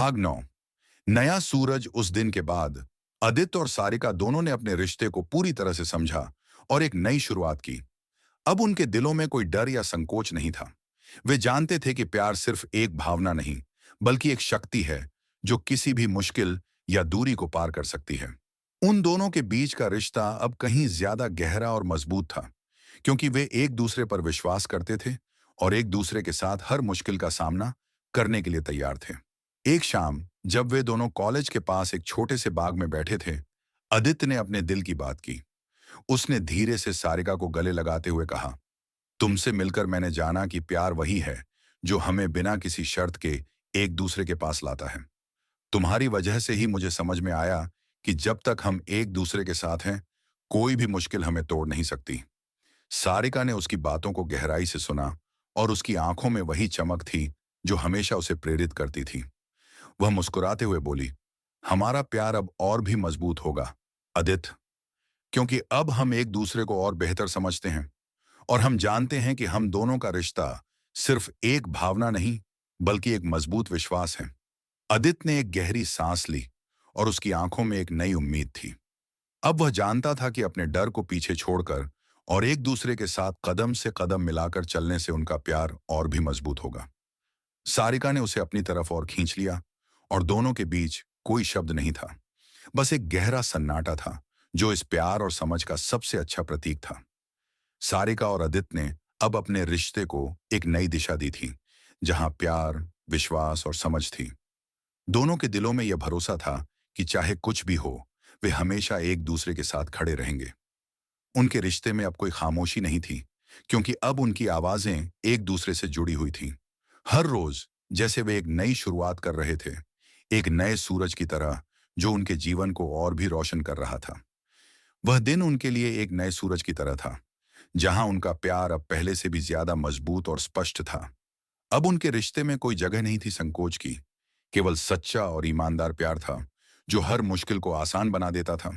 भाग 9। नया सूरज। उस दिन के बाद आदित्य और सारिका दोनों ने अपने रिश्ते को पूरी तरह से समझा और एक नई शुरुआत की। अब उनके दिलों में कोई डर या संकोच नहीं था। वे जानते थे कि प्यार सिर्फ एक भावना नहीं, बल्कि एक शक्ति है जो किसी भी मुश्किल या दूरी को पार कर सकती है। उन दोनों के बीच का रिश्ता अब कहीं ज्यादा गहरा और मजबूत था, क्योंकि वे एक दूसरे पर विश्वास करते थे और एक दूसरे के साथ हर मुश्किल का सामना करने के लिए तैयार थे। एक शाम जब वे दोनों कॉलेज के पास एक छोटे से बाग में बैठे थे, आदित्य ने अपने दिल की बात की। उसने धीरे से सारिका को गले लगाते हुए कहा, तुमसे मिलकर मैंने जाना कि प्यार वही है जो हमें बिना किसी शर्त के एक दूसरे के पास लाता है। तुम्हारी वजह से ही मुझे समझ में आया कि जब तक हम एक दूसरे के साथ हैं, कोई भी मुश्किल हमें तोड़ नहीं सकती। सारिका ने उसकी बातों को गहराई से सुना और उसकी आंखों में वही चमक थी जो हमेशा उसे प्रेरित करती थी। वह मुस्कुराते हुए बोली, हमारा प्यार अब और भी मजबूत होगा आदित्य, क्योंकि अब हम एक दूसरे को और बेहतर समझते हैं और हम जानते हैं कि हम दोनों का रिश्ता सिर्फ एक भावना नहीं, बल्कि एक मजबूत विश्वास है। आदित्य ने एक गहरी सांस ली और उसकी आंखों में एक नई उम्मीद थी। अब वह जानता था कि अपने डर को पीछे छोड़कर और एक दूसरे के साथ कदम से कदम मिलाकर चलने से उनका प्यार और भी मजबूत होगा। सारिका ने उसे अपनी तरफ और खींच लिया और दोनों के बीच कोई शब्द नहीं था, बस एक गहरा सन्नाटा था जो इस प्यार और समझ का सबसे अच्छा प्रतीक था। सारिका और आदित्य ने अब अपने रिश्ते को एक नई दिशा दी थी, जहां प्यार, विश्वास और समझ थी। दोनों के दिलों में यह भरोसा था कि चाहे कुछ भी हो, वे हमेशा एक दूसरे के साथ खड़े रहेंगे। उनके रिश्ते में अब कोई खामोशी नहीं थी, क्योंकि अब उनकी आवाजें एक दूसरे से जुड़ी हुई थीं। हर रोज जैसे वे एक नई शुरुआत कर रहे थे, एक नए सूरज की तरह जो उनके जीवन को और भी रोशन कर रहा था। वह दिन उनके लिए एक नए सूरज की तरह था, जहां उनका प्यार अब पहले से भी ज्यादा मजबूत और स्पष्ट था। अब उनके रिश्ते में कोई जगह नहीं थी संकोच की, केवल सच्चा और ईमानदार प्यार था जो हर मुश्किल को आसान बना देता था।